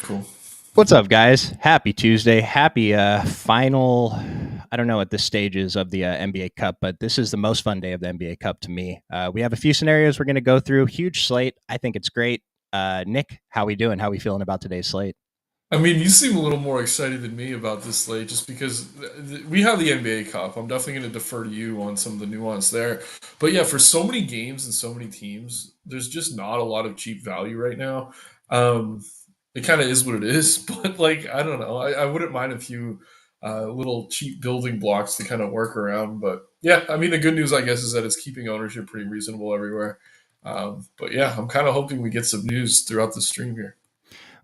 Cool. What's up, guys? Happy Tuesday. Happy final. I don't know what this stage is of the NBA Cup, but this is the most fun day of the NBA Cup to me. We have a few scenarios we're going to go through. Huge slate. I think it's great. Nick, how we doing? How we feeling about today's slate? I mean, you seem a little more excited than me about this slate just because we have the NBA Cup. I'm definitely going to defer to you on some of the nuance there. But yeah, for so many games and so many teams, there's just not a lot of cheap value right now. Um, it kind of is what it is. But like, I don't know. I wouldn't mind a few little cheap building blocks to kind of work around. But yeah, I mean, the good news, I guess, is that it's keeping ownership pretty reasonable everywhere. But yeah, I'm kind of hoping we get some news throughout the stream here.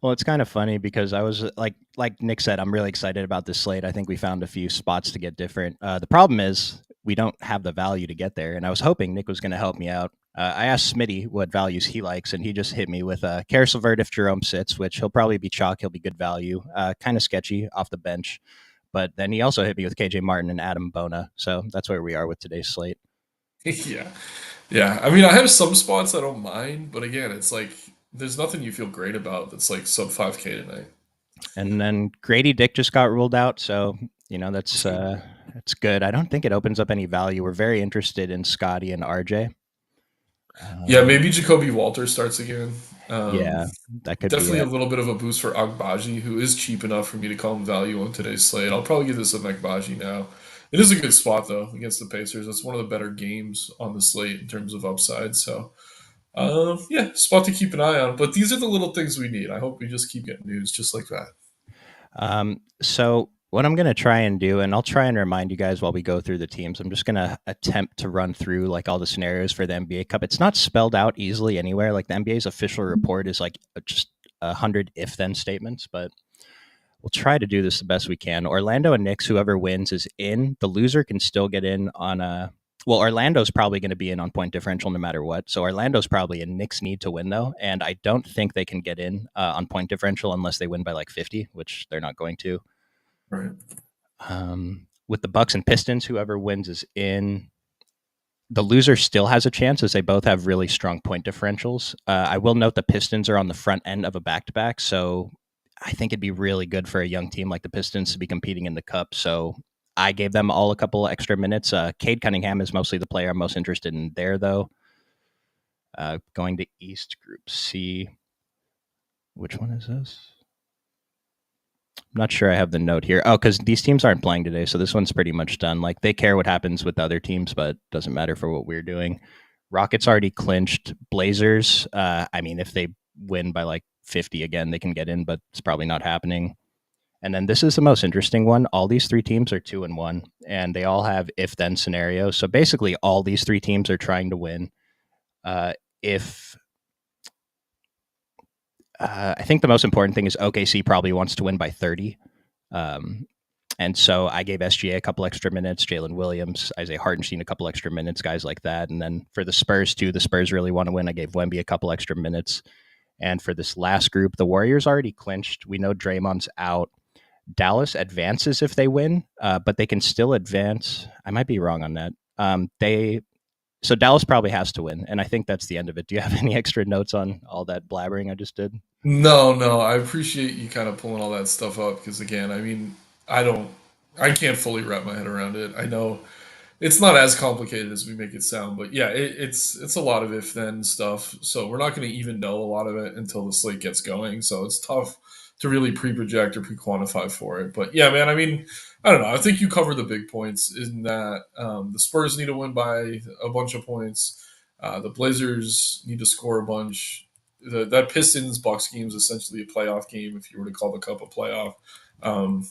Well, it's kind of funny because I was like Nick said, I'm really excited about this slate. I think we found a few spots to get different. The problem is we don't have the value to get there, and I was hoping Nick was going to help me out. I asked Smitty what values he likes, and he just hit me with Karis LeVert if Jerome sits, which he'll probably be chalk. He'll be good value. Kind of sketchy off the bench, but then he also hit me with KJ Martin and Adam Bona. So that's where we are with today's slate. Yeah. Yeah. I mean, I have some spots I don't mind, but again, it's like there's nothing you feel great about that's like sub 5K tonight. And then Grady Dick just got ruled out, so that's That's good. that's good. I don't think it opens up any value. We're very interested in Scotty and RJ. Yeah, Um, maybe Jacoby Walter starts again. Um, yeah, that could be Definitely a it. little bit of a boost for Agbaji, who is cheap enough for me to call him value on today's slate. I'll probably give this a Agbaji now. It is a good spot though against the Pacers. It's one of the better games on the slate in terms of upside. So yeah, spot to keep an eye on. But these are the little things we need. I hope we just keep getting news just like that. So what I'm going to try and do, and I'll try and remind you guys while we go through the teams, I'm just going to attempt to run through like all the scenarios for the NBA Cup. It's not spelled out easily anywhere. Like the NBA's official report is like just 100 if then statements, but we'll try to do this the best we can. Orlando and Knicks, whoever wins is in. The loser can still get in on a. Well, Orlando's probably going to be in on point differential no matter what. So Orlando's probably in. Knicks need to win though, and I don't think they can get in on point differential unless they win by like 50, which they're not going to. Right. With the Bucks and Pistons, whoever wins is in. The loser still has a chance as they both have really strong point differentials. I will note the Pistons are on the front end of a back to back, so I think it'd be really good for a young team like the Pistons to be competing in the Cup. So I gave them all a couple extra minutes. Cade Cunningham is mostly the player I'm most interested in there, though. Going to East Group C. Which one is this? I'm not sure I have the note here. Oh, because these teams aren't playing today, so this one's pretty much done. Like they care what happens with the other teams, but doesn't matter for what we're doing. Rockets already clinched. Blazers. I mean, if they win by like 50 again, they can get in, but it's probably not happening. And then this is the most interesting one. All these three teams are 2-1, and they all have if-then scenarios. So basically, all these three teams are trying to win. If I think the most important thing is OKC probably wants to win by 30. And so I gave SGA a couple extra minutes, Jalen Williams, Isaiah Hartenstein a couple extra minutes, guys like that. And then for the Spurs too, the Spurs really want to win. I gave Wemby a couple extra minutes. And for this last group, the Warriors already clinched. We know Draymond's out. Dallas advances if they win, but they can still advance. I might be wrong on that. So Dallas probably has to win, and I think that's the end of it. Do you have any extra notes on all that blabbering I just did? No, no, I appreciate you kind of pulling all that stuff up because again, I mean, I don't, I can't fully wrap my head around it. I know it's not as complicated as we make it sound, but yeah, it's a lot of if then stuff. So we're not going to even know a lot of it until the slate gets going. So it's tough to really pre-project or pre-quantify for it. But yeah, man, I mean, I don't know. I think you cover the big points in that the Spurs need to win by a bunch of points. The Blazers need to score a bunch. That Pistons Bucks game is essentially a playoff game if you were to call the Cup a playoff. Um,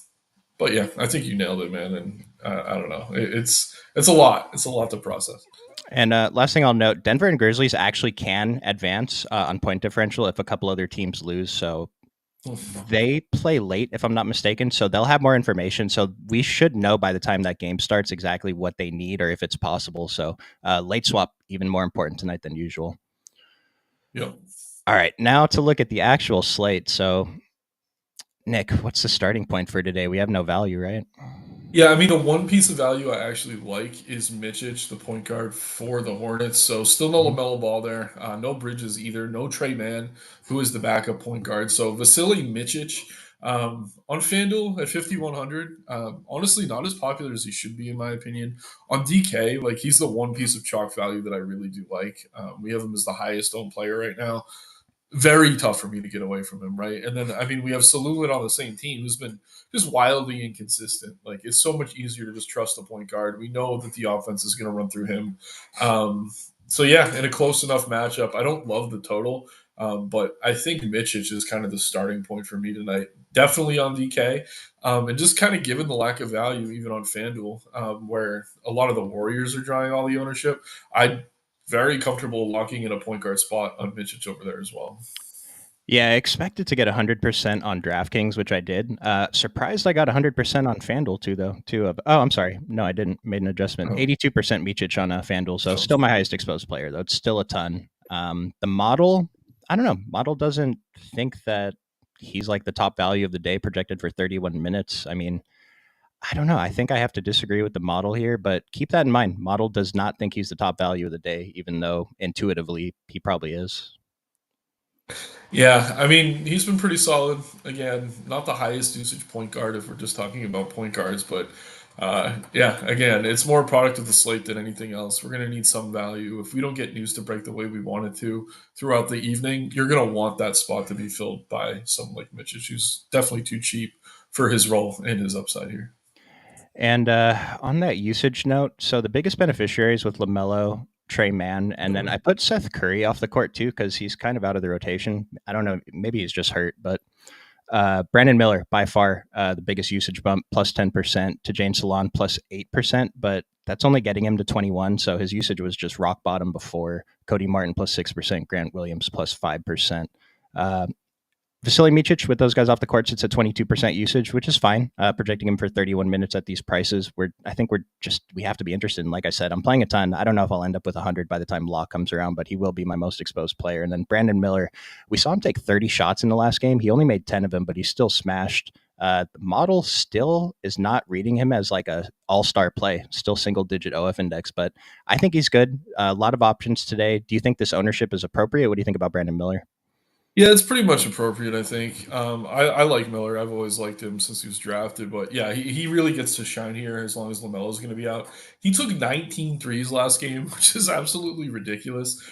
but yeah, I think you nailed it, man. And I don't know, it's a lot. It's a lot to process. And last thing I'll note, Denver and Grizzlies actually can advance on point differential if a couple other teams lose. So they play late, if I'm not mistaken. So they'll have more information. So we should know by the time that game starts exactly what they need or if it's possible. So late swap, even more important tonight than usual. Yep. All right, now to look at the actual slate. So, Nick, what's the starting point for today? We have no value, right? Yeah, I mean, the one piece of value I actually like is Mitchich, the point guard for the Hornets. So still no Mhm. LaMelo Ball there, no Bridges either, no Trey Mann, who is the backup point guard. So Vasily Mitchich on FanDuel at 5,100, honestly, not as popular as he should be in my opinion. On DK, like he's the one piece of chalk value that I really do like. We have him as the highest owned player right now. Very tough for me to get away from him, right? And then I mean we have Salulin on the same team who's been just wildly inconsistent. Like it's so much easier to just trust the point guard. We know that the offense is going to run through him. Um, so yeah, in a close enough matchup, I don't love the total, but I think Mitchich is kind of the starting point for me tonight. Definitely on DK, and just kind of given the lack of value even on FanDuel, where a lot of the Warriors are drawing all the ownership. I very comfortable locking in a point guard spot on Mitchich over there as well. Yeah, I expected to get 100% on DraftKings, which I did. Surprised I got 100% on FanDuel too, though. Oh, I'm sorry. No, I didn't. Made an adjustment. Oh, 82% Micic on FanDuel, so oh. still my highest exposed player, though. It's still a ton. The model, I don't know. Model doesn't think that he's like the top value of the day projected for 31 minutes. I mean, I don't know. I think I have to disagree with the model here, but keep that in mind. Model does not think he's the top value of the day, even though intuitively he probably is. Yeah, I mean, he's been pretty solid. Again, not the highest usage point guard if we're just talking about point guards, but yeah, again, it's more a product of the slate than anything else. We're going to need some value. If we don't get news to break the way we want it to throughout the evening, you're going to want that spot to be filled by someone like Mitchell, who's definitely too cheap for his role and his upside here. And on that usage note, so the biggest beneficiaries with LaMelo, Trey Mann, and then I put Seth Curry off the court too because he's kind of out of the rotation. I don't know, maybe he's just hurt, but Brandon Miller by far the biggest usage bump, plus 10% to Jane Salon, plus 8%, but that's only getting him to 21. So his usage was just rock bottom before. Cody Martin plus 6%, Grant Williams plus 5%. Uh, Vasily Micic with those guys off the court sits at 22% usage, which is fine. Projecting him for 31 minutes at these prices, I think we have to be interested. And like I said, I'm playing a ton. I don't know if I'll end up with 100 by the time lock comes around, but he will be my most exposed player. And then Brandon Miller, we saw him take 30 shots in the last game. He only made 10 of them, but he still smashed. The model still is not reading him as like a all-star play, still single-digit OF index, but I think he's good. A lot of options today. Do you think this ownership is appropriate? What do you think about Brandon Miller? Yeah, it's pretty much appropriate, I think. I like Miller. I've always liked him since he was drafted. But yeah, he really gets to shine here as long as LaMelo's going to be out. He took 19 threes last game, which is absolutely ridiculous.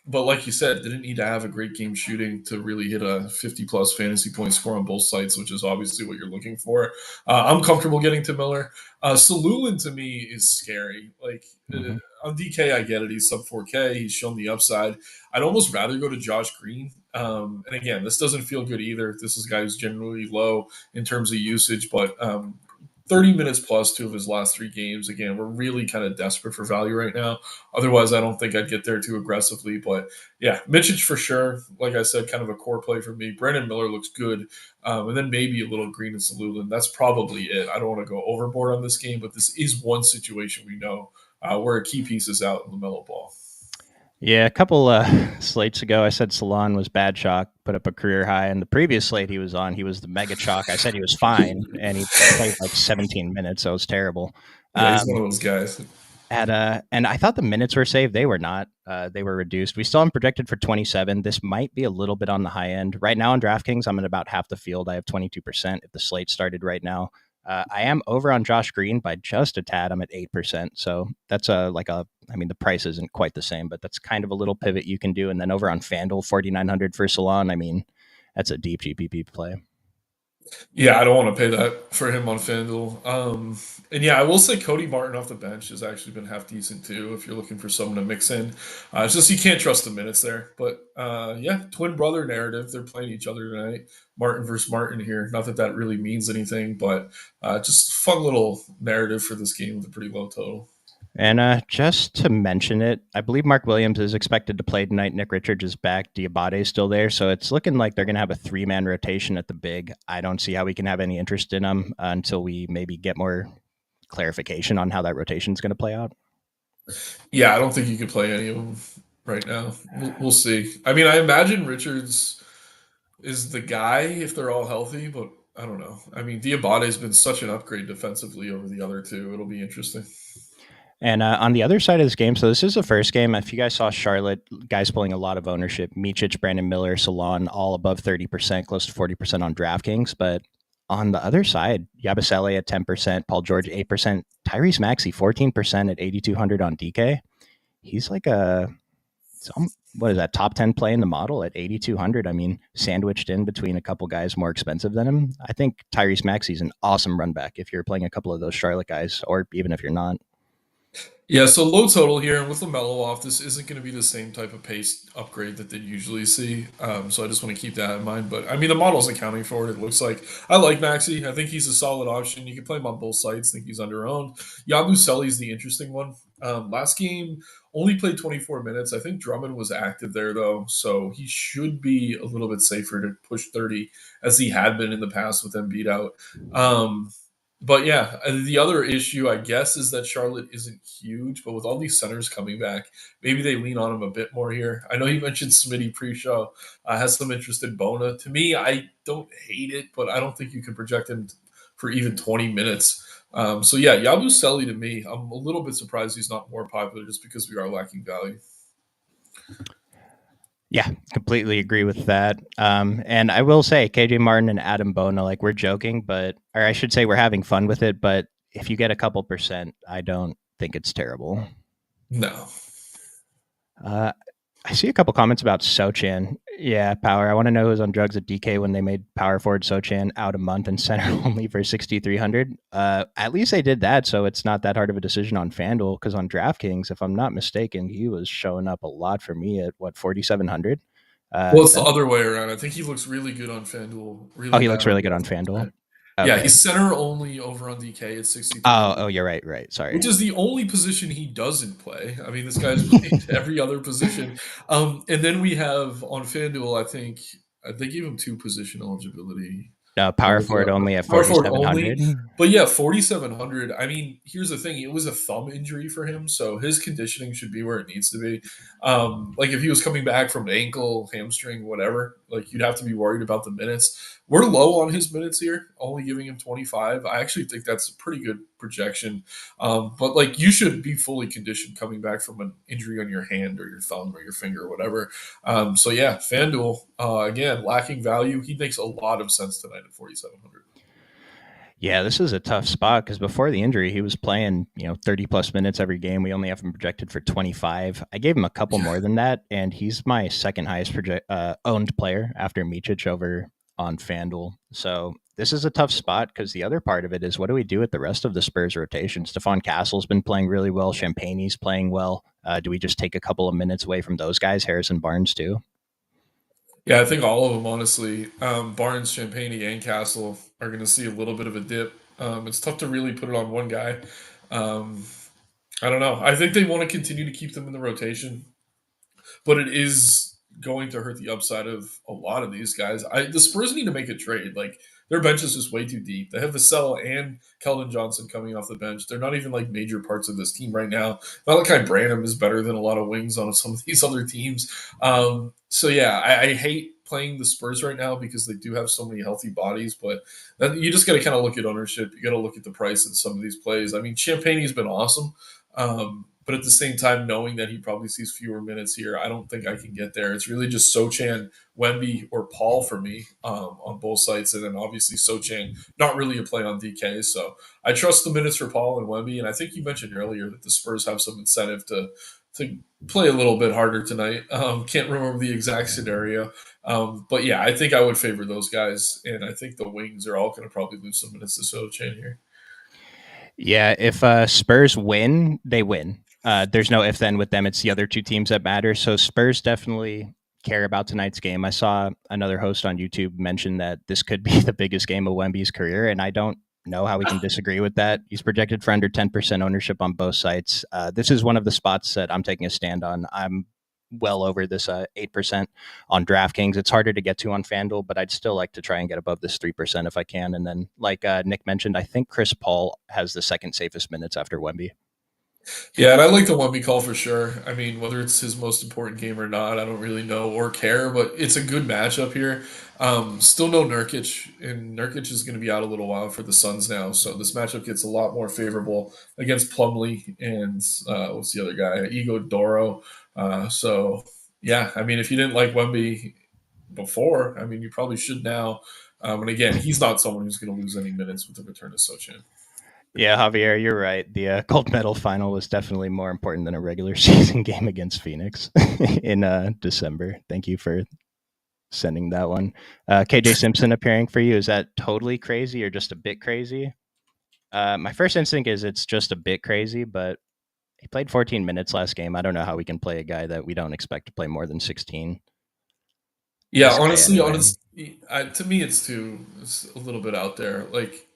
But like you said, didn't need to have a great game shooting to really hit a 50 plus fantasy point score on both sides, which is obviously what you're looking for. I'm comfortable getting to Miller. Salulin to me is scary. Like Mm-hmm. on DK, I get it. He's sub 4K. He's shown the upside. I'd almost rather go to Josh Green. And again, this doesn't feel good either. This is a guy who's generally low in terms of usage, but 30 minutes plus two of his last three games. Again, we're really kind of desperate for value right now. Otherwise, I don't think I'd get there too aggressively. But yeah, Mitchich for sure. Like I said, kind of a core play for me. Brandon Miller looks good. And then maybe a little Green and Salulin. That's probably it. I don't want to go overboard on this game, but this is one situation we know where a key piece is out in the mellow ball. Yeah, a couple slates ago, I said Salon was bad chalk, put up a career high. And the previous slate he was on, he was the mega chalk. I said he was fine, and he played like 17 minutes, so it was terrible. Yeah, he's one Um, of those guys. and I thought the minutes were saved. They were not. They were reduced. We still have projected for 27. This might be a little bit on the high end. Right now on DraftKings, I'm at about half the field. I have 22%. If the slate started right now, I am over on Josh Green by just a tad. I'm at 8%. So that's I mean, the price isn't quite the same, but that's kind of a little pivot you can do. And then over on FanDuel, 4,900 for Salon. I mean, that's a deep GPP play. Yeah, I don't want to pay that for him on FanDuel. And yeah, I will say Cody Martin off the bench has actually been half decent too. If you're looking for someone to mix in, it's just you can't trust the minutes there. But yeah, twin brother narrative. They're playing each other tonight. Martin versus Martin here. Not that that really means anything, but just fun little narrative for this game with a pretty low total. And just to mention it, I believe Mark Williams is expected to play tonight. Nick Richards is back. Diabate is still there. So it's looking like they're going to have a three-man rotation at the big. I don't see how we can have any interest in them until we maybe get more clarification on how that rotation is going to play out. Yeah, I don't think you can play any of them right now. We'll see. I mean, I imagine Richards is the guy if they're all healthy, but I don't know. I mean, Diabate's been such an upgrade defensively over the other two. It'll be interesting. And on the other side of this game, so this is the first game. If you guys saw Charlotte, guys pulling a lot of ownership, Micic, Brandon Miller, Salon, all above 30%, close to 40% on DraftKings. But on the other side, Yabusele at 10%, Paul George 8%, Tyrese Maxey 14% at 8,200 on DK. He's like what is that, top 10 play in the model at 8,200? I mean, sandwiched in between a couple guys more expensive than him. I think Tyrese Maxey's an awesome run back if you're playing a couple of those Charlotte guys, or even if you're not. Yeah, so low total here, and with LaMelo off, this isn't going to be the same type of pace upgrade that they usually see. So I just want to keep that in mind. But I mean, the model's accounting for it. It looks like I like Maxi. I think he's a solid option. You can play him on both sides. I think he's under-owned. Yabusele's the interesting one. Last game only played 24 minutes. I think Drummond was active there though, so he should be a little bit safer to push 30 as he had been in the past with Embiid out. Um, but yeah, the other issue, I guess, is that Charlotte isn't huge, but with all these centers coming back, maybe they lean on him a bit more here. I know you mentioned Smitty pre-show has some interest in Bona. To me, I don't hate it, but I don't think you can project him for even 20 minutes. So yeah, Yabusele to me, I'm a little bit surprised he's not more popular just because we are lacking value. Yeah, completely agree with that. And I will say, KJ Martin and Adam Bona, like we're joking, or I should say we're having fun with it. But if you get a couple percent, I don't think it's terrible. No. Uh, I see a couple comments about Sochan. Yeah, Power. I want to know who's on drugs at DK when they made power forward Sochan out a month and center only for 6,300. At least they did that, so it's not that hard of a decision on FanDuel. Because on DraftKings, if I'm not mistaken, he was showing up a lot for me at 4,700. Well, it's the other way around. I think he looks really good on FanDuel, Oh, really he bad looks on really good on DraftKings. FanDuel. Yeah, Okay. he's center only over on DK at Oh, 6,300. you're right. Right. Sorry. Which is the only position he doesn't play. I mean, this guy's played every other position. And then we have on FanDuel, I think they gave him two position eligibility. No, What power was forward it? only at Power forward only. 4,700. But yeah, 4,700. I mean, here's the thing. It was a thumb injury for him, so his conditioning should be where it needs to be. Like if he was coming back from an ankle, hamstring, whatever, like you'd have to be worried about the minutes. We're low on his minutes here, only giving him 25. I actually think that's a pretty good projection. But like you should be fully conditioned coming back from an injury on your hand or your thumb or your finger or whatever. So yeah, FanDuel again lacking value. He makes a lot of sense tonight at 4,700. Yeah, this is a tough spot because before the injury, he was playing, 30 plus minutes every game. We only have him projected for 25. I gave him a couple more than that, and he's my second highest owned player after Micic over on FanDuel. So this is a tough spot because the other part of it is what do we do with the rest of the Spurs rotation? Stephon Castle's been playing really well. Champagne's playing well. Do we just take a couple of minutes away from those guys? Harrison Barnes too? Yeah, I think all of them, honestly. Barnes, Champagne, and Castle are going to see a little bit of a dip. It's tough to really put it on one guy. Um, I don't know. I think they want to continue to keep them in the rotation, but it is going to hurt the upside of a lot of these guys. The Spurs need to make a trade. Like their bench is just way too deep. They have Vassell and Keldon Johnson coming off the bench. They're not even like major parts of this team right now. Malachi Branham is better than a lot of wings on some of these other teams. So yeah, I hate playing the Spurs right now because they do have so many healthy bodies, but you just got to kind of look at ownership. You got to look at the price of some of these plays. I mean, Champagne's been awesome. But at the same time, knowing that he probably sees fewer minutes here, I don't think I can get there. It's really just Sochan, Wemby, or Paul for me on both sites. And then obviously Sochan, not really a play on DK. So I trust the minutes for Paul and Wemby. And I think you mentioned earlier that the Spurs have some incentive to play a little bit harder tonight. Can't remember the exact scenario. But yeah, I think I would favor those guys. And I think the Wings are all going to probably lose some minutes to Sochan here. Yeah, if Spurs win, they win. There's no if then with them. It's the other two teams that matter. So Spurs definitely care about tonight's game. I saw another host on YouTube mention that this could be the biggest game of Wemby's career, and I don't know how we can disagree with that. He's projected for under 10% ownership on both sites. This is one of the spots that I'm taking a stand on. I'm well over this 8% on DraftKings. It's harder to get to on FanDuel, but I'd still like to try and get above this 3% if I can. And then, like Nick mentioned, I think Chris Paul has the second safest minutes after Wemby. Yeah, and I like the one we call for sure. I mean, whether it's his most important game or not, I don't really know or care, but it's a good matchup here. Still no Nurkic, and Nurkic is going to be out a little while for the Suns now, so this matchup gets a lot more favorable against Plumlee and what's the other guy? Ego Doro. So yeah, I mean, if you didn't like Wemby before, I mean, you probably should now. And again, he's not someone who's going to lose any minutes with the return of Sochan. Yeah, Javier, you're right. The gold medal final was definitely more important than a regular season game against Phoenix in December. Thank you for sending that one. KJ Simpson appearing for you. Is that totally crazy or just a bit crazy? My first instinct is it's just a bit crazy, but he played 14 minutes last game. I don't know how we can play a guy that we don't expect to play more than 16. Yeah, This guy, honestly, anyway. to me, it's a little bit out there. Like,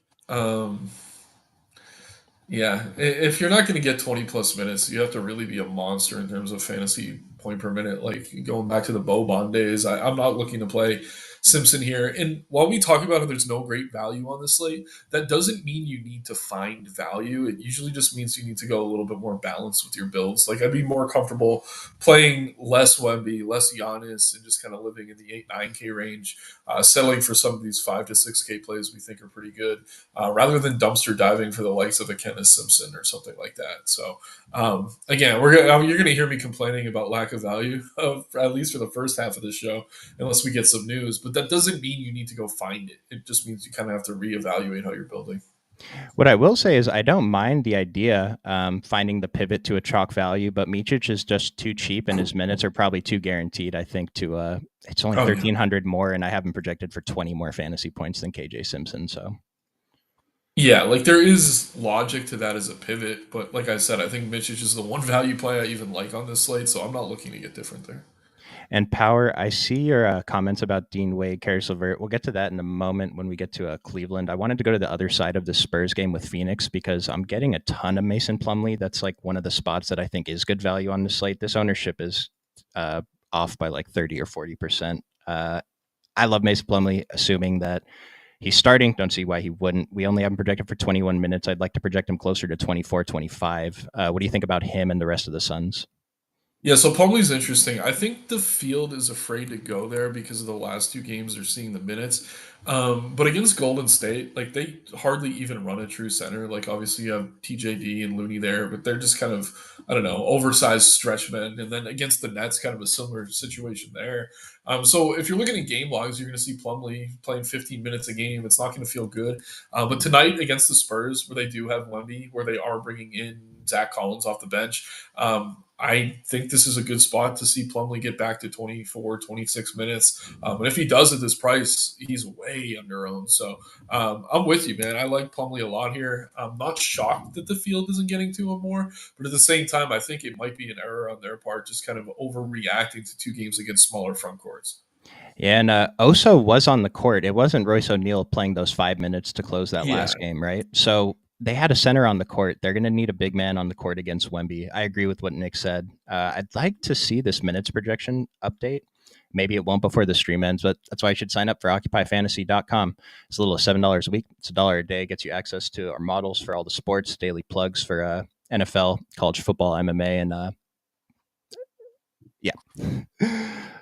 yeah, if you're not going to get 20 plus minutes, you have to really be a monster in terms of fantasy point per minute. Like going back to the Boban days, I'm not looking to play Simpson here. And while we talk about how there's no great value on this slate, that doesn't mean you need to find value. It usually just means you need to go a little bit more balanced with your builds. Like I'd be more comfortable playing less Wemby, less Giannis, and just kind of living in the 8-9K range, settling for some of these 5 to 6K plays we think are pretty good rather than dumpster diving for the likes of a Kenneth Simpson or something like that. So again, you're gonna hear me complaining about lack of value, at least for the first half of the show, unless we get some news. But that doesn't mean you need to go find it. It just means you kind of have to reevaluate how you're building. What I will say is I don't mind the idea finding the pivot to a chalk value, but Micic is just too cheap, and his minutes are probably too guaranteed. I think to it's only Oh yeah. 1,300 more, and I have him projected for 20 more fantasy points than KJ Simpson. So Yeah, like there is logic to that as a pivot, but like I said, I think Mitchich is the one value play I even like on this slate, so I'm not looking to get different there. And Power, I see your comments about Dean Wade, Caris LeVert. We'll get to that in a moment when we get to Cleveland. I wanted to go to the other side of the Spurs game with Phoenix because I'm getting a ton of Mason Plumlee. That's like one of the spots that I think is good value on the slate. This ownership is uh, off by like 30 or 40%. I love Mason Plumlee, assuming that he's starting. Don't see why he wouldn't. We only have him projected for 21 minutes. I'd like to project him closer to 24, 25. What do you think about him and the rest of the Suns? Yeah, so Plumlee's interesting. I think the field is afraid to go there because of the last 2 games they're seeing the minutes. But against Golden State, like they hardly even run a true center. Like obviously you have TJD and Looney there, but they're just kind of I don't know oversized stretch men. And then against the Nets, kind of a similar situation there. So if you're looking at game logs, you're going to see Plumlee playing 15 minutes a game. It's not going to feel good. But tonight against the Spurs, where they do have Wemby, where they are bringing in Zach Collins off the bench. I think this is a good spot to see Plumlee get back to 24, 26 minutes. And if he does at this price, he's way under owned. So I'm with you, man. I like Plumlee a lot here. I'm not shocked that the field isn't getting to him more, but at the same time, I think it might be an error on their part, just kind of overreacting to 2 games against smaller front courts. Yeah, and Oso was on the court. It wasn't Royce O'Neal playing those 5 minutes to close that Yeah, last game, right? So they had a center on the court. They're going to need a big man on the court against Wemby. I agree with what Nick said. I'd like to see this minutes projection update. Maybe it won't before the stream ends, but that's why you should sign up for occupyfantasy.com. It's a little $7 a week. It's $1 a day. Gets you access to our models for all the sports, daily plugs for NFL, college football, MMA, and yeah.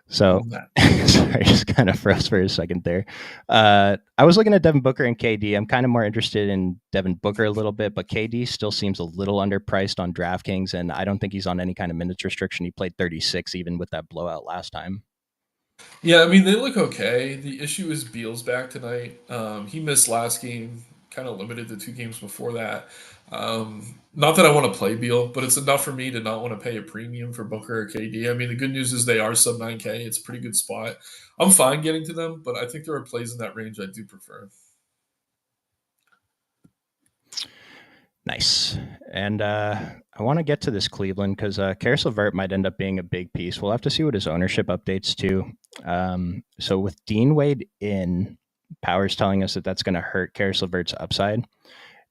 So love that. sorry, just kind of froze for a second there. I was looking at Devin Booker and KD. I'm kind of more interested in Devin Booker a little bit, but KD still seems a little underpriced on DraftKings, and I don't think he's on any kind of minutes restriction. He played 36 even with that blowout last time. Yeah, I mean they look okay. The issue is Beal's back tonight. He missed last game, kind of limited the 2 games before that. Not that I want to play Beal, but it's enough for me to not want to pay a premium for Booker or KD. I mean, the good news is they are sub 9K. It's a pretty good spot. I'm fine getting to them, but I think there are plays in that range I do prefer. Nice. And I want to get to this Cleveland because Karis LeVert might end up being a big piece. We'll have to see what his ownership updates to. So with Dean Wade in, Powers telling us that that's going to hurt Karis LeVert's upside.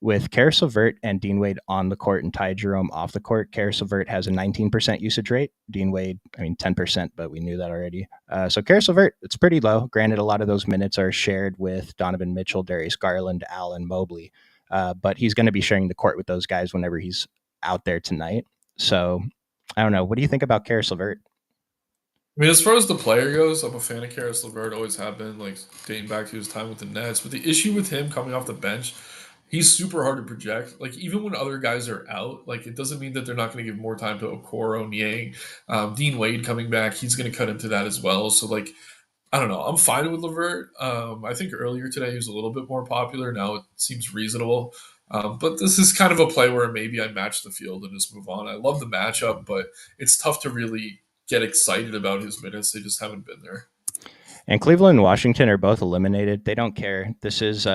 With Karis LeVert and Dean Wade on the court and Ty Jerome off the court, Karis LeVert has a 19% usage rate. Dean Wade, 10%, but we knew that already. So Karis LeVert, it's pretty low. Granted, a lot of those minutes are shared with Donovan Mitchell, Darius Garland, Allen Mobley. But he's going to be sharing the court with those guys whenever he's out there tonight. So I don't know. What do you think about Karis LeVert? I mean, as far as the player goes, I'm a fan of Karis LeVert. Always have been, like dating back to his time with the Nets. But the issue with him coming off the bench, he's super hard to project. Like even when other guys are out, like it doesn't mean that they're not going to give more time to Okoro, Niang, Dean Wade coming back. He's going to cut into that as well. So like I don't know. I'm fine with Levert. I think earlier today he was a little bit more popular. Now it seems reasonable. But this is kind of a play where maybe I match the field and just move on. I love the matchup, but it's tough to really get excited about his minutes. They just haven't been there. And Cleveland and Washington are both eliminated. They don't care. This is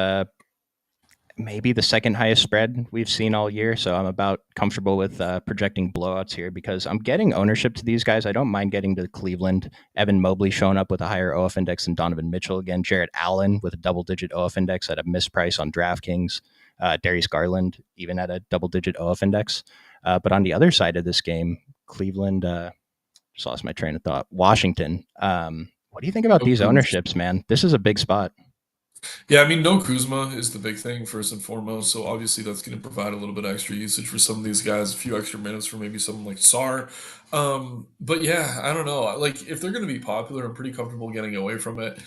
maybe the second highest spread we've seen all year. So I'm about comfortable with projecting blowouts here because I'm getting ownership to these guys. I don't mind getting to Cleveland. Evan Mobley showing up with a higher OF index than Donovan Mitchell again. Jarrett Allen with a double-digit OF index at a misprice on DraftKings. Darius Garland even at a double-digit OF index. But on the other side of this game, Cleveland, just lost my train of thought. Washington. What do you think about these ownerships, man? This is a big spot. Yeah, I mean, no Kuzma is the big thing first and foremost. So obviously that's going to provide a little bit extra usage for some of these guys, a few extra minutes for maybe someone like Sar. But yeah, I don't know. Like if they're going to be popular, I'm pretty comfortable getting away from it.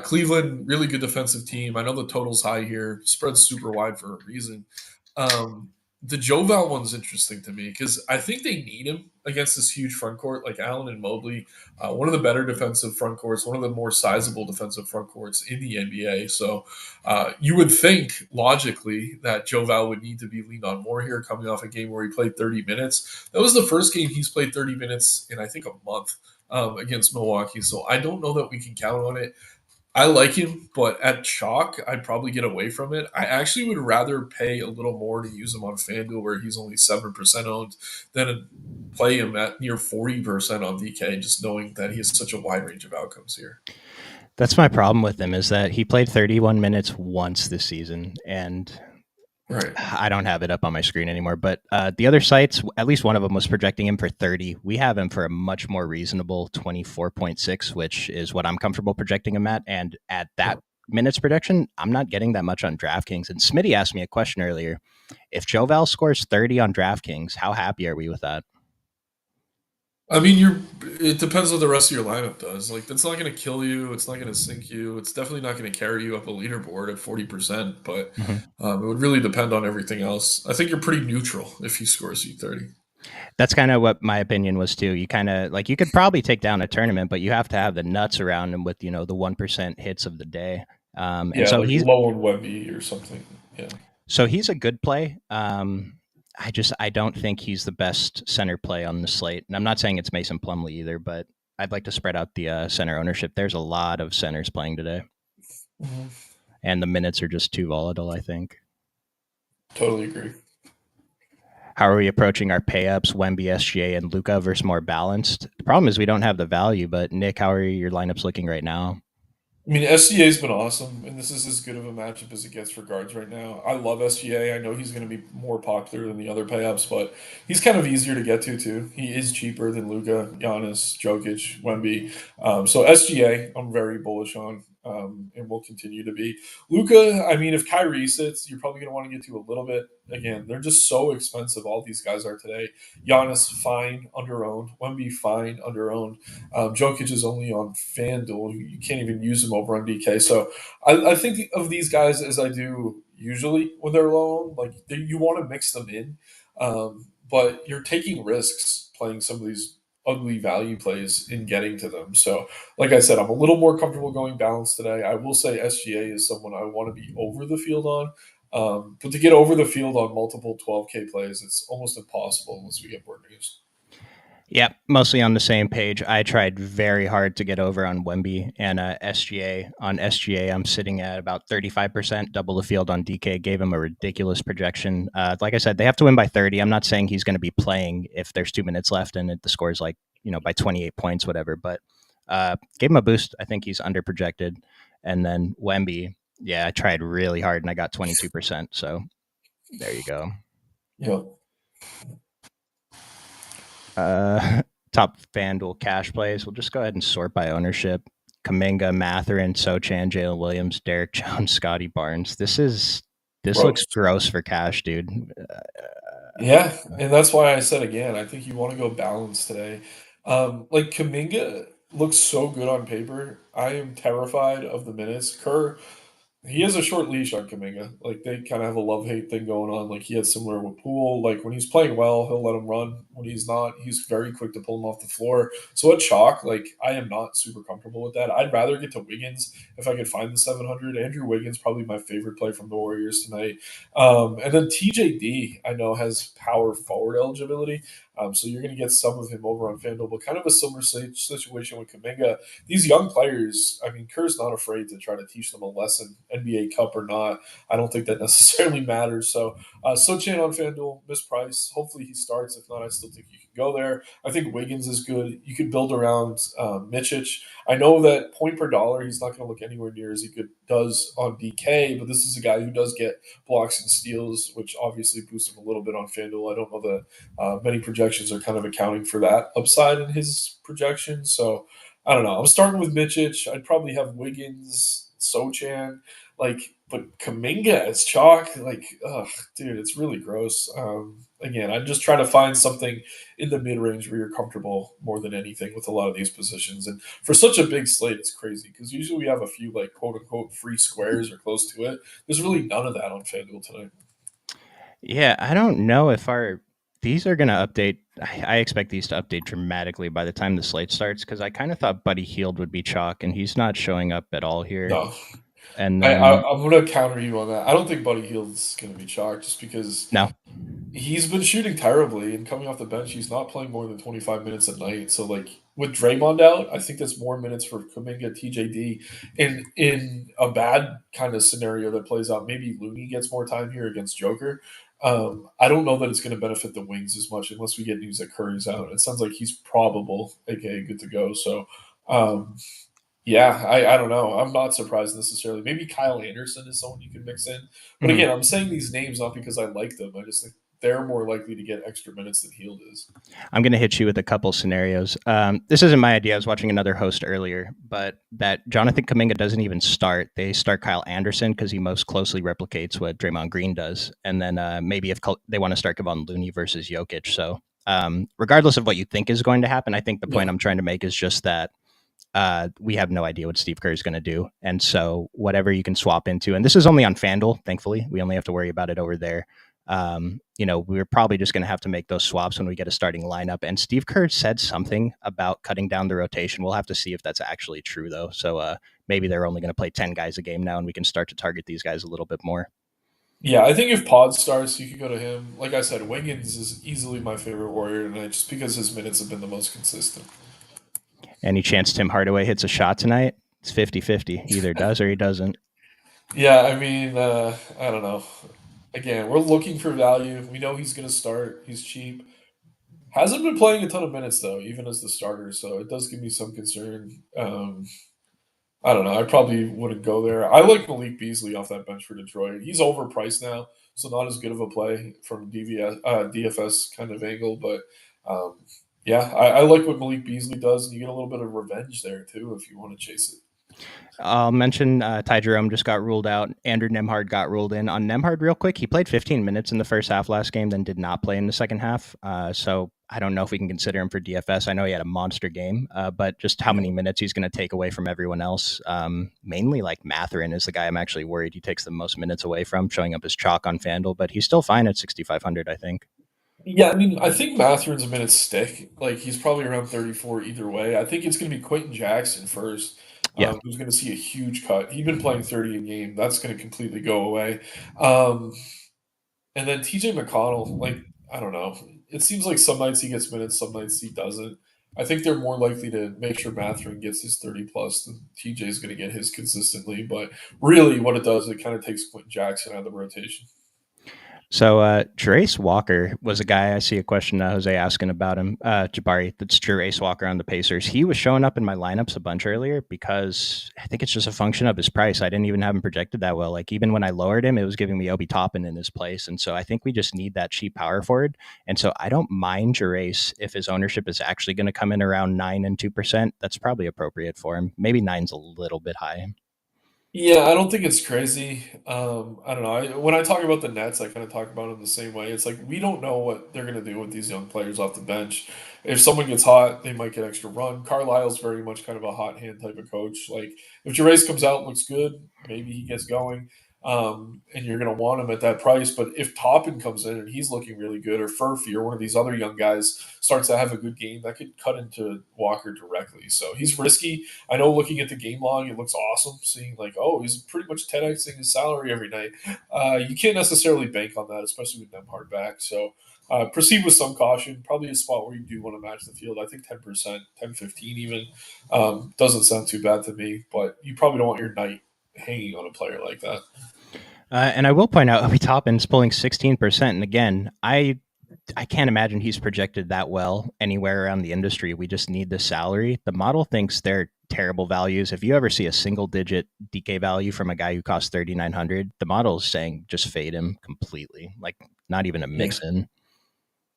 Cleveland, really good defensive team. I know the total's high here. Spread's super wide for a reason. Um, the Joval one's interesting to me because I think they need him against this huge front court like Allen and Mobley. One of the better defensive front courts, one of the more sizable defensive front courts in the NBA. So you would think logically that Joval would need to be leaned on more here coming off a game where he played 30 minutes. That was the first game he's played 30 minutes in, I think, a month against Milwaukee. So I don't know that we can count on it. I like him, but at chalk, I'd probably get away from it. I actually would rather pay a little more to use him on FanDuel, where he's only 7% owned, than play him at near 40% on DK, just knowing that he has such a wide range of outcomes here. That's my problem with him is that he played 31 minutes once this season, and Right. I don't have it up on my screen anymore. But the other sites, at least one of them was projecting him for 30. We have him for a much more reasonable 24.6, which is what I'm comfortable projecting him at. And at that minutes projection, I'm not getting that much on DraftKings. And Smitty asked me a question earlier. If Joval scores 30 on DraftKings, how happy are we with that? I mean, it depends what the rest of your lineup does. Like, that's not going to kill you. It's not going to sink you. It's definitely not going to carry you up a leaderboard at 40%, but it would really depend on everything else. I think you're pretty neutral if he scores you 30. That's kind of what my opinion was too. You kind of like you could probably take down a tournament, but you have to have the nuts around him with the 1% hits of the day. And so like he's low on Webby or something. Yeah. So he's a good play. I don't think he's the best center play on the slate, and I'm not saying it's Mason Plumlee either, but I'd like to spread out the center ownership. There's a lot of centers playing today, and the minutes are just too volatile, I think. Totally agree. How are we approaching our pay-ups, Wemby, SGA, and Luka versus more balanced? The problem is we don't have the value, but Nick, how are your lineups looking right now? I mean, SGA's been awesome, and this is as good of a matchup as it gets for guards right now. I love SGA. I know he's going to be more popular than the other payups, but he's kind of easier to get to, too. He is cheaper than Luka, Giannis, Jokic, Wemby. So SGA, I'm very bullish on, and will continue to be. Luka, I mean, if Kyrie sits, you're probably going to want to get to a little bit. Again, they're just so expensive, all these guys are today. Giannis, fine, under-owned. Wemby, fine, under-owned. Jokic is only on FanDuel. You can't even use him over on DK. So I think of these guys as I do usually when they're low. Like you want to mix them in, but you're taking risks playing some of these ugly value plays in getting to them. So like I said, I'm a little more comfortable going balanced today. I will say SGA is someone I want to be over the field on. But to get over the field on multiple 12K plays, it's almost impossible unless we get more news. Yeah, mostly on the same page. I tried very hard to get over on Wemby and SGA. On SGA, I'm sitting at about 35%, double the field on DK, gave him a ridiculous projection. Like I said, they have to win by 30. I'm not saying he's going to be playing if there's 2 minutes left and the score's like, by 28 points, whatever. But gave him a boost. I think he's under projected. And then Wemby, yeah, I tried really hard and I got 22%. So there you go. Yeah. Top FanDuel cash plays. We'll just go ahead and sort by ownership. Kuminga, Mathurin, Sochan, Jalen Williams, Derek Jones, Scotty Barnes. This looks gross for cash, dude. Yeah, and that's why I said again, I think you want to go balance today. Like Kaminga looks so good on paper. I am terrified of the minutes. Kerr, he has a short leash on Kaminga. Like they kind of have a love hate thing going on. Like he had similar with Poole. Like when he's playing well, he'll let him run. When he's not, he's very quick to pull him off the floor. So at chalk, like I am not super comfortable with that. I'd rather get to Wiggins if I could find the 700. Andrew Wiggins probably my favorite play from the Warriors tonight. And then TJD I know has power forward eligibility. So you're going to get some of him over on FanDuel, but kind of a similar situation with Kaminga. These young players, I mean, Kerr's not afraid to try to teach them a lesson, NBA Cup or not. I don't think that necessarily matters. So, Sochan on FanDuel, mispriced. Hopefully he starts. If not, I still think you can go there. I think Wiggins is good. You could build around Mitchich. I know that point per dollar, he's not going to look anywhere near as he does on DK, but this is a guy who does get blocks and steals, which obviously boosts him a little bit on FanDuel. I don't know the many projections are kind of accounting for that upside in his projection. So I don't know. I'm starting with Mitchich. I'd probably have Wiggins, Sochan, but Kaminga as chalk. Like, ugh, dude, it's really gross. Again, I'm just trying to find something in the mid range where you're comfortable more than anything with a lot of these positions. And for such a big slate, it's crazy because usually we have a few like quote unquote free squares or close to it. There's really none of that on FanDuel tonight. Yeah, I don't know if our these are going to update. I expect these to update dramatically by the time the slate starts because I kind of thought Buddy Heald would be chalk, and he's not showing up at all here. No, And I, then I'm going to counter you on that. I don't think Buddy Hield's going to be chalked just because no, he's been shooting terribly and coming off the bench. He's not playing more than 25 minutes a night. So, like with Draymond out, I think that's more minutes for Kuminga, TJD. In a bad kind of scenario that plays out, maybe Looney gets more time here against Joker. I don't know that it's going to benefit the wings as much unless we get news that Curry's out. It sounds like he's probable, aka good to go. So, um, yeah, I don't know. I'm not surprised necessarily. Maybe Kyle Anderson is someone you can mix in. But mhm. again, I'm saying these names not because I like them. I just think they're more likely to get extra minutes than Heald is. I'm going to hit you with a couple scenarios. This isn't my idea. I was watching another host earlier, but that Jonathan Kaminga doesn't even start. They start Kyle Anderson because he most closely replicates what Draymond Green does. And then maybe if they want to start Kevon Looney versus Jokic. So regardless of what you think is going to happen, I think the point Yeah. I'm trying to make is just that we have no idea what Steve Kerr is going to do. And so whatever you can swap into, and this is only on FanDuel, thankfully, we only have to worry about it over there. We're probably just going to have to make those swaps when we get a starting lineup. And Steve Kerr said something about cutting down the rotation. We'll have to see if that's actually true, though. So maybe they're only going to play 10 guys a game now, and we can start to target these guys a little bit more. Yeah, I think if Pod starts, you could go to him. Like I said, Wiggins is easily my favorite Warrior tonight just because his minutes have been the most consistent. Any chance Tim Hardaway hits a shot tonight? It's 50-50. He either does or he doesn't. Yeah, I mean, I don't know. Again, we're looking for value. We know he's going to start. He's cheap. Hasn't been playing a ton of minutes though, even as the starter. So it does give me some concern. I don't know. I probably wouldn't go there. I like Malik Beasley off that bench for Detroit. He's overpriced now, so not as good of a play from DFS kind of angle. But um, yeah, I like what Malik Beasley does, and you get a little bit of revenge there too if you want to chase it. I'll mention Ty Jerome just got ruled out. Andrew Nemhard got ruled in. On Nemhard, real quick, he played 15 minutes in the first half last game, then did not play in the second half. So I don't know if we can consider him for DFS. I know he had a monster game, but just how Yeah. many minutes he's going to take away from everyone else. Mainly like Matherin is the guy I'm actually worried he takes the most minutes away from, showing up as chalk on FanDuel, but he's still fine at 6,500, I think. Yeah, I mean, I think Matherin's a minute stick. Like he's probably around 34 either way. I think it's going to be Quentin Jackson first, Yeah. who's going to see a huge cut. He's been playing 30 a game. That's going to completely go away. Um, and then TJ McConnell, like I don't know. It seems like some nights he gets minutes, some nights he doesn't. I think they're more likely to make sure Matherin gets his 30 plus than TJ's going to get his consistently. But really, what it does, it kind of takes Quentin Jackson out of the rotation. So Jerace Walker was a guy I see a question Jose asking about him. Jabari, that's Jerace Walker on the Pacers. He was showing up in my lineups a bunch earlier because I think it's just a function of his price. I didn't even have him projected that well. Like even when I lowered him, it was giving me Obi Toppin in his place. And so I think we just need that cheap power forward. And so I don't mind Jerace if his ownership is actually going to come in around 9 and 2%. That's probably appropriate for him. Maybe nine's a little bit high. Yeah, I don't think it's crazy. I don't know. When I talk about the Nets, I kind of talk about them the same way. It's like we don't know what they're going to do with these young players off the bench. If someone gets hot, they might get extra run. Carlisle's very much kind of a hot hand type of coach. Like if Jerace comes out and looks good, maybe he gets going. And you're going to want him at that price. But if Toppin comes in and he's looking really good, or Furphy or one of these other young guys starts to have a good game, that could cut into Walker directly. So he's risky. I know looking at the game log, it looks awesome. Seeing like, oh, he's pretty much 10xing his salary every night. You can't necessarily bank on that, especially with them hard back. So proceed with some caution. Probably a spot where you do want to match the field. I think 10%, 10, 15 even doesn't sound too bad to me. But you probably don't want your night hanging on a player like that. And I will point out, Obi Toppin's pulling 16%. And again, I can't imagine he's projected that well anywhere around the industry. We just need the salary. The model thinks they're terrible values. If you ever see a single digit DK value from a guy who costs 3,900, the model is saying just fade him completely, like not even a Yeah. mix in.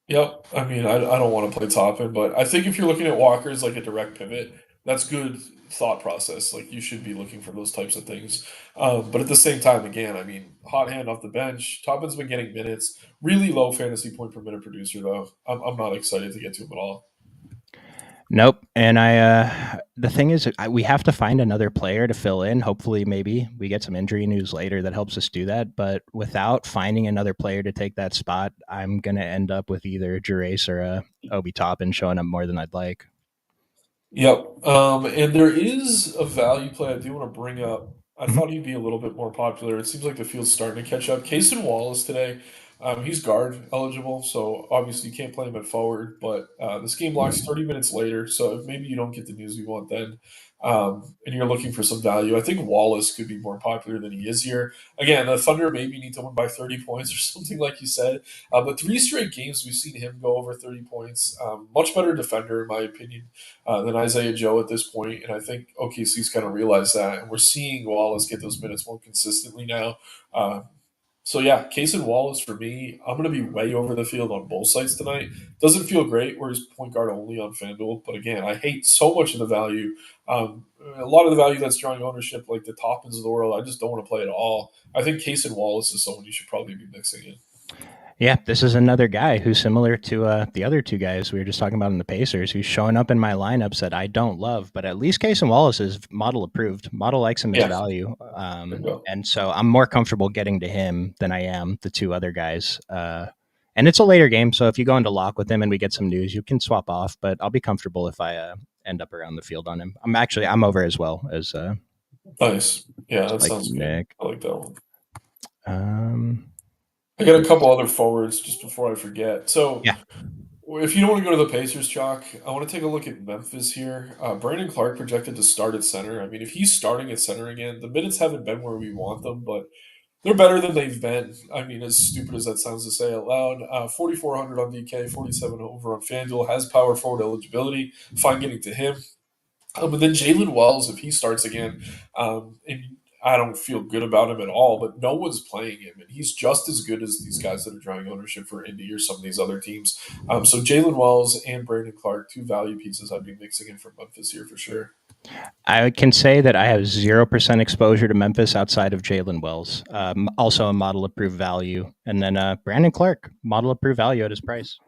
Yep. I mean, I don't want to play top end, but I think if you're looking at Walker's like a direct pivot, that's good thought process. Like you should be looking for those types of things. But at the same time, again, I mean, hot hand off the bench. Toppin's been getting minutes. Really low fantasy point per minute producer, though. I'm not excited to get to him at all. Nope. And the thing is, we have to find another player to fill in. Hopefully, maybe we get some injury news later that helps us do that. But without finding another player to take that spot, I'm going to end up with either Jerace or Obi Toppin showing up more than I'd like. Yep. And there is a value play I do want to bring up. I Mhm. thought he'd be a little bit more popular. It seems like the field's starting to catch up. Cason Wallace today, he's guard eligible, so obviously you can't play him at forward. But this game locks 30 minutes later, so if maybe you don't get the news you want then, and you're looking for some value, I think Wallace could be more popular than he is here. Again, the Thunder maybe need to win by 30 points or something like you said. But three straight games we've seen him go over 30 points. Much better defender, in my opinion than Isaiah Joe at this point, and I think OKC's kind of realized that, and we're seeing Wallace get those minutes more consistently now. Uh, so yeah, Case and Wallace for me, I'm going to be way over the field on both sides tonight. Doesn't feel great where he's point guard only on FanDuel, but again, I hate so much of the value. A lot of the value that's drawing ownership, like the top ends of the world, I just don't want to play at all. I think Case and Wallace is someone you should probably be mixing in. Yeah, this is another guy who's similar to the other two guys we were just talking about in the Pacers, who's showing up in my lineups that I don't love, but at least Case and Wallace is model approved. Model likes him as Yeah, value, there you go. and so I'm more comfortable getting to him than I am the two other guys. And it's a later game, so if you go into lock with him and we get some news, you can swap off. But I'll be comfortable if I end up around the field on him. I'm over as well as Nice. Yeah, that like sounds good. Nick. I like that one. Um, I got a couple other forwards just before I forget. So yeah, if you don't want to go to the Pacers, Chalk, I want to take a look at Memphis here. Brandon Clark projected to start at center. I mean, if he's starting at center again, the minutes haven't been where we want them, but they're better than they've been. I mean, as stupid as that sounds to say out loud, 4,400 on DK, 47 over on FanDuel, has power forward eligibility. Fine getting to him. But then Jalen Wells, if he starts again, and I don't feel good about him at all, but no one's playing him, and he's just as good as these guys that are drawing ownership for Indy or some of these other teams. So Jalen Wells and Brandon Clark, two value pieces I'd be mixing in for Memphis here for sure. I can say that I have 0% exposure to Memphis outside of Jalen Wells. Also a model approved value. And then Brandon Clark, model approved value at his price.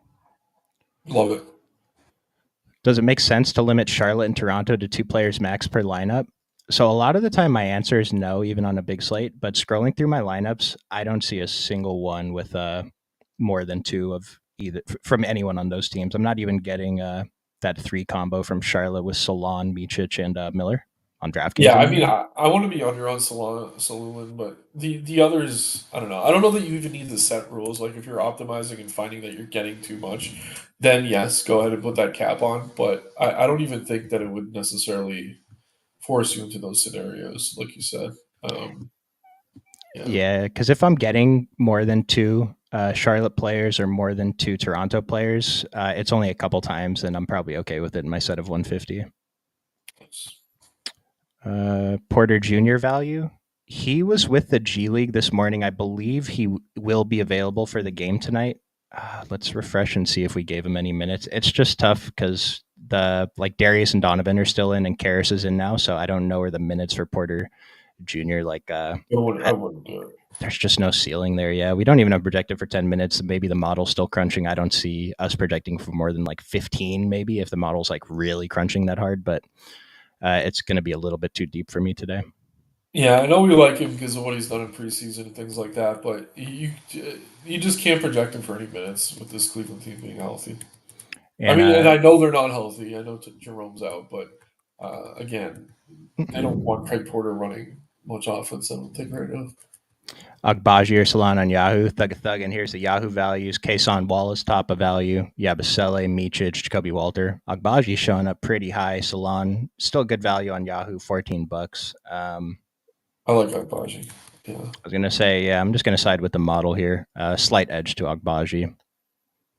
Love it. Does it make sense to limit Charlotte and Toronto to two players max per lineup? So a lot of the time my answer is no, even on a big slate. But scrolling through my lineups, I don't see a single one with more than two of either from anyone on those teams. I'm not even getting that three combo from Charlotte with Solon, Micic, and Miller on DraftKings Yeah, I mean, anymore. I want to be under on Salulin, but the others, I don't know. I don't know that you even need to set rules. Like if you're optimizing and finding that you're getting too much, then yes, go ahead and put that cap on. But I don't even think that it would necessarily force you into those scenarios, like you said. Yeah, Yeah, because if I'm getting more than two Charlotte players or more than two Toronto players, it's only a couple times, and I'm probably okay with it in my set of 150. Porter Jr. value. He was with the G League this morning. I believe he will be available for the game tonight. Let's refresh and see if we gave him any minutes. It's just tough because the like Darius and Donovan are still in and Karras is in now, so I don't know where the minutes for Porter Jr. Like, I wouldn't do it. there's just no ceiling there. Yeah, we don't even have projected for 10 minutes. Maybe the model's still crunching. I don't see us projecting for more than like 15, maybe if the model's like really crunching that hard. But it's going to be a little bit too deep for me today. Yeah, I know we like him because of what he's done in preseason and things like that, but you just can't project him for any minutes with this Cleveland team being healthy. I And mean, and I know they're not healthy. I know Jerome's out, but again, they don't want Craig Porter running much offense. I don't think right now. Agbaji or Salon on Yahoo. Thug, and here's the Yahoo values. Kason Wallace, top of value. Yabusele, Micic, Jacoby Walter. Agbaji showing up pretty high. Salon, still good value on Yahoo, $14. I like Agbaji. Yeah. I was going to say, yeah, I'm just going to side with the model here. Slight edge to Agbaji.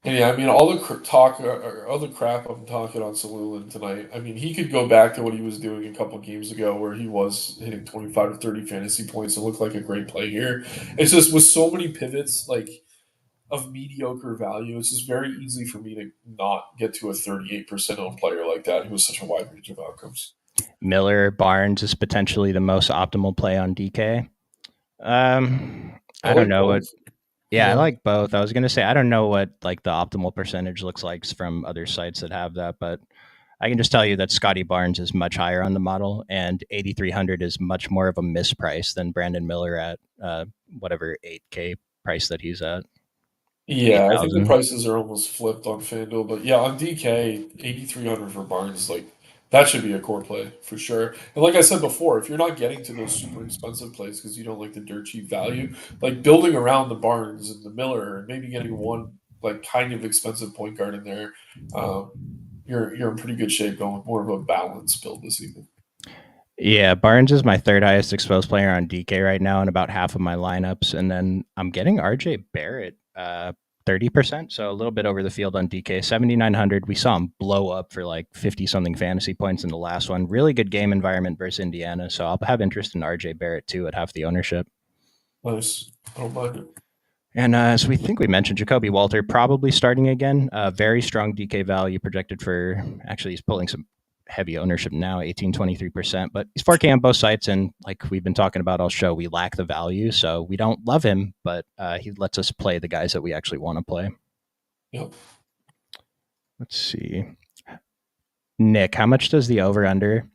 And yeah, I mean, all the talk or all the crap I'm talking on Salulin tonight. I mean, he could go back to what he was doing a couple games ago, where he was hitting 25 to 30 fantasy points and looked like a great play here. It's just with so many pivots, like of mediocre value, it's just very easy for me to not get to a 38% owned player like that who has such a wide range of outcomes. Miller Barnes is potentially the most optimal play on DK. I I don't like know what. both. Yeah, I Yeah. like both. I was gonna say I don't know what like the optimal percentage looks like from other sites that have that, but I can just tell you that Scotty Barnes is much higher on the model, and 8,300 is much more of a misprice than Brandon Miller at whatever 8K price that he's at. Yeah, I think the 8,000. prices are almost flipped on FanDuel, but yeah, on DK, 8,300 for Barnes, like that should be a core play for sure. And like I said before, if you're not getting to those super expensive plays because you don't like the dirt cheap value, like building around the Barnes and the Miller and maybe getting one like kind of expensive point guard in there, um, you're in pretty good shape going with more of a balanced build this evening. Yeah, Barnes is my third highest exposed player on DK right now in about half of my lineups. And then I'm getting RJ Barrett 30%, so a little bit over the field on DK. 7,900. We saw him blow up for like 50 something fantasy points in the last one. Really good game environment versus Indiana. So I'll have interest in RJ Barrett too at half the ownership. Nice. I don't mind it. And as we think we mentioned, Jacoby Walter probably starting again. Very strong DK value projected for, actually, he's pulling some heavy ownership now, 18, 23%. But he's 4K on both sites. And like we've been talking about all show, we lack the value. So we don't love him, but he lets us play the guys that we actually want to play. Yep. Let's see. Nick, how much does the over under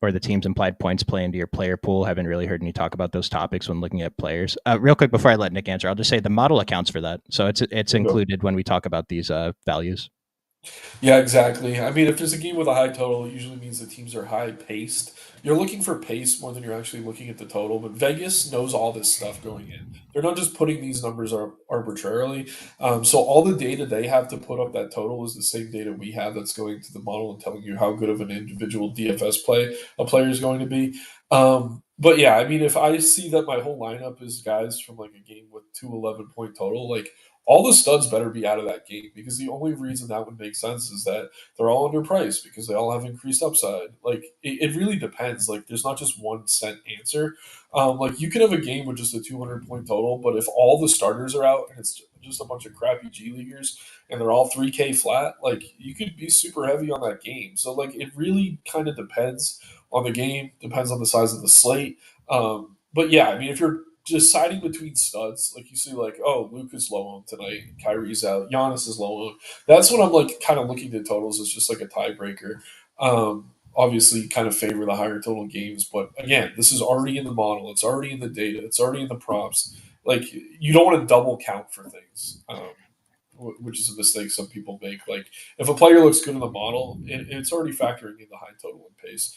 or the team's implied points play into your player pool? Haven't really heard any talk about those topics when looking at players. Real quick before I let Nick answer, I'll just say the model accounts for that, so it's Okay. included when we talk about these values. Yeah, exactly. I mean, if there's a game with a high total, it usually means the teams are high paced. You're looking for pace more than you're actually looking at the total, but Vegas knows all this stuff going in. They're not just putting these numbers arbitrarily. So all the data they have to put up that total is the same data we have that's going to the model and telling you how good of an individual DFS play a player is going to be. But yeah, I mean, if I see that my whole lineup is guys from like a game with 211 point total, like all the studs better be out of that game because the only reason that would make sense is that they're all underpriced because they all have increased upside. Like it really depends. Like there's not just one set answer. Like you can have a game with just a 200 point total, but if all the starters are out and it's just a bunch of crappy G leaguers and they're all 3K flat, like you could be super heavy on that game. So like it really kind of depends on the game, depends on the size of the slate. But yeah, I mean if you're deciding between studs, like you see, like, oh, Luke is low on tonight, Kyrie's out, Giannis is low on. That's when I'm like kind of looking at totals as just like a tiebreaker. Obviously, kind of favor the higher total games, but again, this is already in the model, it's already in the data, it's already in the props. Like you don't want to double count for things. Which is a mistake some people make. Like if a player looks good in the model, it's already factoring in the high total and pace.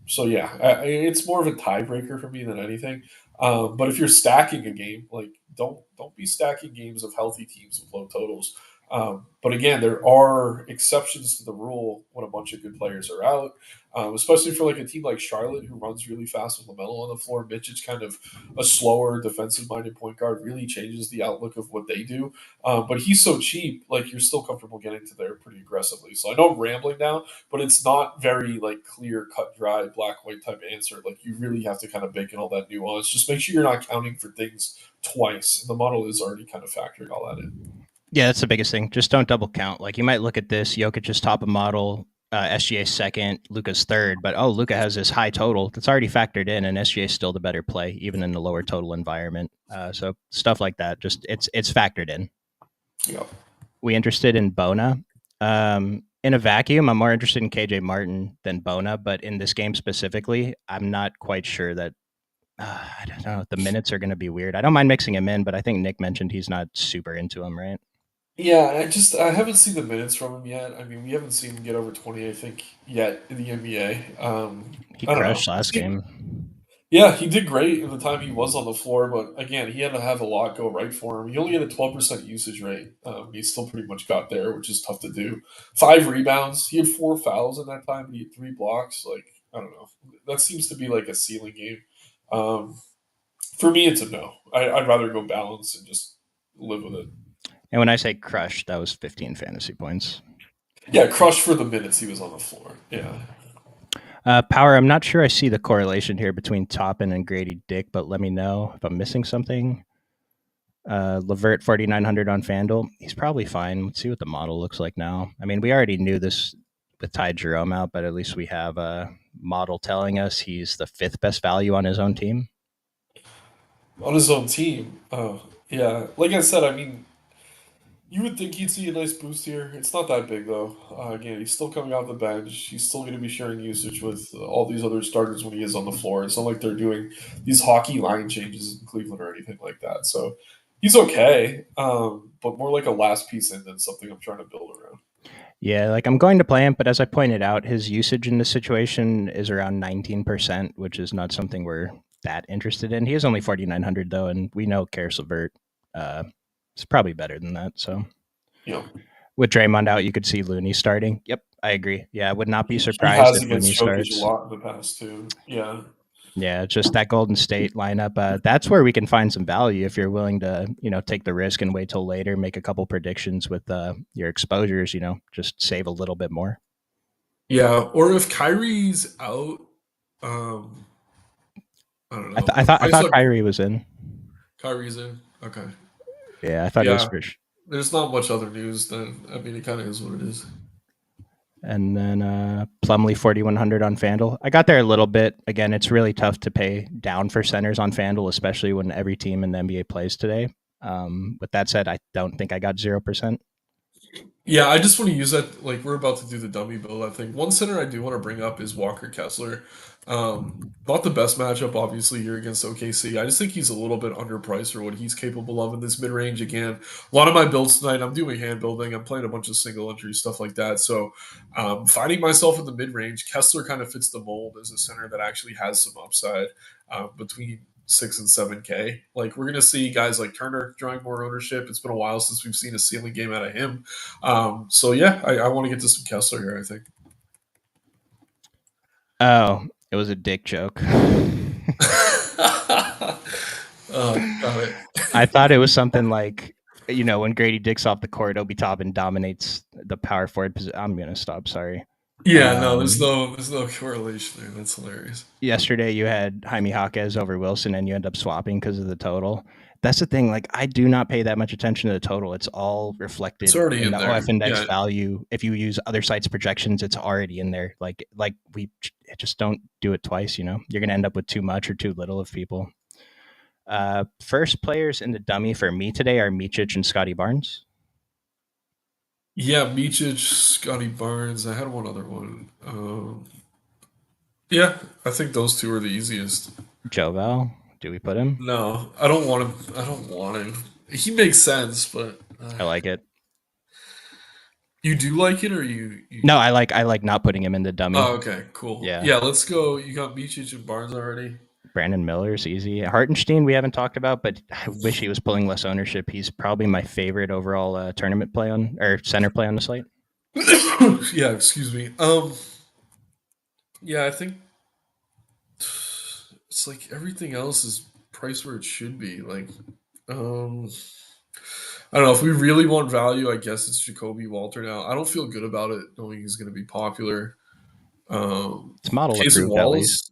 So yeah, it's more of a tiebreaker for me than anything. But if you're stacking a game, like don't be stacking games of healthy teams with low totals. But again, there are exceptions to the rule when a bunch of good players are out, especially for like a team like Charlotte who runs really fast with LaMelo on the floor. Mitch is kind of a slower defensive-minded point guard, really changes the outlook of what they do. But he's so cheap, like you're still comfortable getting to there pretty aggressively. So I know I'm rambling now, but it's not very like clear, cut, dry, black, white type answer. Like you really have to kind of bake in all that nuance. Just make sure you're not counting for things twice. And the model is already kind of factoring all that in. Yeah, that's the biggest thing. Just don't double count. Like you might look at this, Jokic is top of model. SGA second, Luka's third, but Luka has this high total that's already factored in, and SGA is still the better play, even in the lower total environment. So stuff like that, just it's factored in. Yeah. We interested in Bona? In a vacuum, I'm more interested in KJ Martin than Bona, but in this game specifically, I'm not quite sure that. I don't know. The minutes are going to be weird. I don't mind mixing him in, but I think Nick mentioned he's not super into him, right? Yeah, I haven't seen the minutes from him yet. I mean, we haven't seen him get over 20, I think, yet in the NBA. He I don't know. crushed last game. Yeah, he did great in the time he was on the floor, but again, he had to have a lot go right for him. He only had a 12% usage rate. He still pretty much got there, which is tough to do. 5 rebounds. He had 4 fouls in that time, but he had 3 blocks. Like, I don't know. That seems to be like a ceiling game. Um, for me, it's a no. I'd rather go balance and just live with it. And when I say crush, that was 15 fantasy points. Yeah, crush for the minutes he was on the floor. Yeah. Power, I'm not sure I see the correlation here between Toppin and Grady Dick, but let me know if I'm missing something. Levert 4,900 on FanDuel. He's probably fine. Let's see what the model looks like now. I mean, we already knew this with Ty Jerome out, but at least we have a model telling us he's the 5th best value on his own team. On his own team. Oh, yeah. Like I said, I mean, you would think he'd see a nice boost here. It's not that big, though. Again, he's still coming off the bench. He's still going to be sharing usage with all these other starters when he is on the floor. It's not like they're doing these hockey line changes in Cleveland or anything like that. So he's okay, but more like a last piece in than something I'm trying to build around. Yeah, like I'm going to play him, but as I pointed out, his usage in this situation is around 19%, which is not something we're that interested in. He is only 4,900 though, and we know Karis LeVert is probably better than that. So Yeah. with Draymond out, you could see Looney starting. Yep, I agree. Yeah, I would not be He surprised has if Looney against Jokic a starts. lot in the past, too. Yeah. Yeah, just that Golden State lineup. That's where we can find some value if you're willing to, take the risk and wait till later, make a couple predictions with your exposures. Just save a little bit more. Yeah. Or if Kyrie's out, um, I don't I, know. th- I thought I I just thought thought Kyrie was in. Kyrie's in. Okay. Yeah, I thought it was Yeah. for sure. There's not much other news then. I mean, it kind of is what it is. And then Plumlee 4,100 on FanDuel. I got there a little bit. Again, it's really tough to pay down for centers on FanDuel, especially when every team in the NBA plays today. With that said, I don't think I got 0%. Yeah, I just want to use that. Like, we're about to do the dummy build, I think. One center I do want to bring up is Walker Kessler. Not the best matchup, obviously, here against OKC. I just think he's a little bit underpriced for what he's capable of in this mid range. Again, a lot of my builds tonight, I'm doing hand building. I'm playing a bunch of single entry stuff like that. So, finding myself in the mid range, Kessler kind of fits the mold as a center that actually has some upside between 6 and 7K. Like, we're gonna see guys like Turner drawing more ownership. It's been a while since we've seen a ceiling game out of him. So yeah, I want to get to some Kessler here, I think. Oh, it was a dick joke. Got it. I thought it was something like, when Grady Dick's off the court, Obi Toppin dominates the power forward position. I'm going to stop. Sorry. Yeah, no, there's no correlation there. That's hilarious. Yesterday you had Jaime Jaquez over Wilson and you end up swapping because of the total. That's the thing. Like, I do not pay that much attention to the total. It's all It's reflected already in in the there. OF index Yeah, value. If you use other sites' projections, it's already in there. Like we just don't do it twice. You're going to end up with too much or too little of people. First players in the dummy for me today are Micic and Scotty Barnes. yeah, Micic, Scotty Barnes. I had one other one. Yeah, I think those two are the easiest. Jovel, do we put him? No, I don't want him. I don't want him. He makes sense, but I like it. you do like it, or you? No, I like not putting him in the dummy. Oh, okay, cool. Yeah. Yeah, let's go. You got Micic and Barnes already. Brandon Miller's easy. Hartenstein we haven't talked about, but I wish he was pulling less ownership. He's probably my favorite overall tournament play on or center play on the slate. Yeah, excuse me. Yeah, I think it's like everything else is priced where it should be. Like, um, I don't know if we really want value. I guess it's Jacoby Walter now. I don't feel good about it, knowing he's going to be popular. It's model Case of approved at Wallace. least.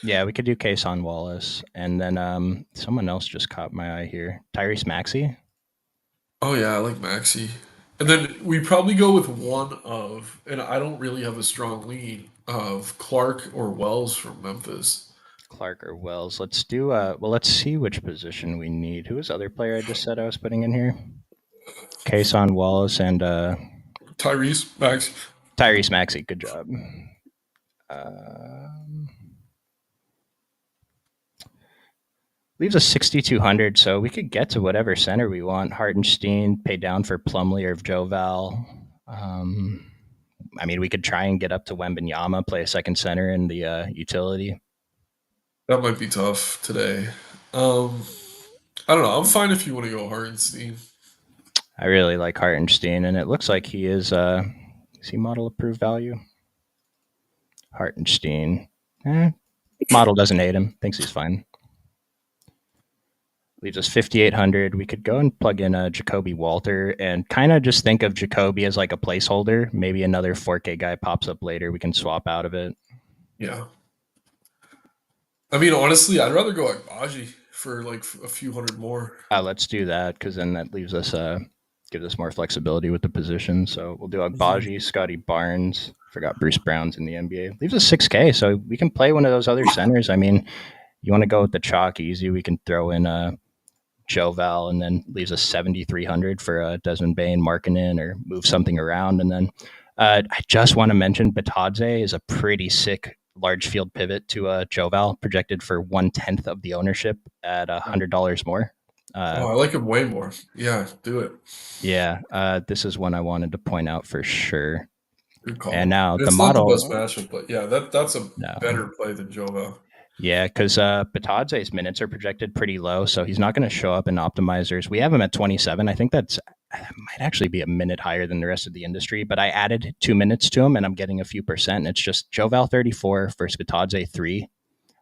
Yeah, we could do case on Wallace, and then someone else just caught my eye here. Tyrese Maxey. Oh yeah, I like Maxi. And then we probably go with one of, and I don't really have a strong lead of Clark or Wells from Memphis. Clark or Wells. Let's do. Well, let's see which position we need. Who was the other player I just said I was putting in here? Kason Wallace and Tyrese Max. Tyrese Maxey. Good job. Leaves us 6,200, so we could get to whatever center we want. Hartenstein, pay down for Plumlee or Joval. I mean, we could try and get up to Wembanyama, play a second center in the utility. That might be tough today. I don't know. I'm fine if you want to go Hartenstein. I really like Hartenstein, and it looks like he is he model approved value? Hartenstein. Model doesn't hate him. Thinks he's fine. Leaves us 5,800. We could go and plug in Jacoby Walter and kind of just think of Jacoby as like a placeholder. Maybe another 4K guy pops up later. We can swap out of it. Yeah. I mean, honestly, I'd rather go like Baji for like a few hundred more. Let's do that, because then that leaves us gives us more flexibility with the position. So we'll do Agbaji, Scotty Barnes. Forgot Bruce Brown's in the NBA. Leaves us 6K, so we can play one of those other centers. I mean, you want to go with the chalk easy, we can throw in Joval, and then leaves us 7,300 for Desmond Bain, Markkanen, or move something around. And then I just want to mention Batadze is a pretty sick large field pivot to Joval, projected for 1/10 of the ownership at $100 more. I like him way more. Yeah, do it. Yeah, this is one I wanted to point out for sure. Good call. And now it's the model. Not the best matchup, but yeah, that's a better play than Joval. Yeah, because Batadze's minutes are projected pretty low, so he's not going to show up in optimizers. We have him at 27. I think that might actually be a minute higher than the rest of the industry, but I added 2 minutes to him, and I'm getting a few percent. It's just Joval 34 versus Batadze 3.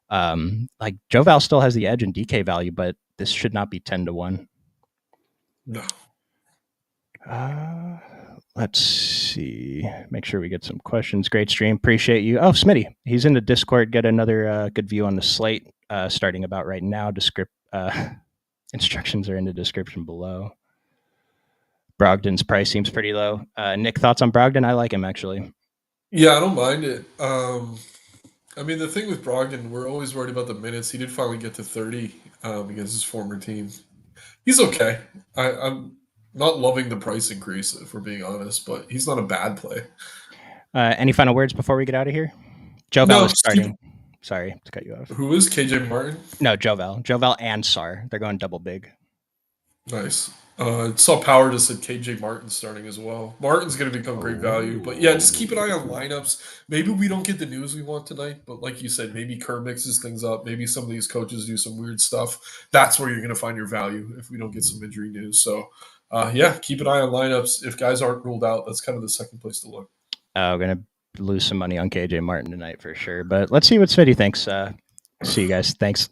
Like Joval still has the edge in DK value, but this should not be 10-1. No. Let's see. Make sure we get some questions. Great stream. Appreciate you. Oh, Smitty. He's in the Discord. Get another good view on the slate starting about right now. Instructions are in the description below. Brogdon's price seems pretty low. Nick, thoughts on Brogdon? I like him, actually. Yeah, I don't mind it. I mean, the thing with Brogdon, we're always worried about the minutes. He did finally get to 30 against his former team. He's okay. I'm not loving the price increase, if we're being honest, but he's not a bad play. Any final words before we get out of here? Joval is starting. Sorry to cut you off. Who is KJ Martin? No, Joval. Joval and Sar. They're going double big. Nice. Saw Power just said KJ Martin starting as well. Martin's going to become great value. But yeah, just keep an eye on lineups. Maybe we don't get the news we want tonight, but like you said, maybe Kerr mixes things up. Maybe some of these coaches do some weird stuff. That's where you're going to find your value if we don't get some injury news. So yeah, keep an eye on lineups. If guys aren't ruled out, that's kind of the second place to look. We're going to lose some money on KJ Martin tonight for sure. But let's see what Smitty thinks. See you guys. Thanks.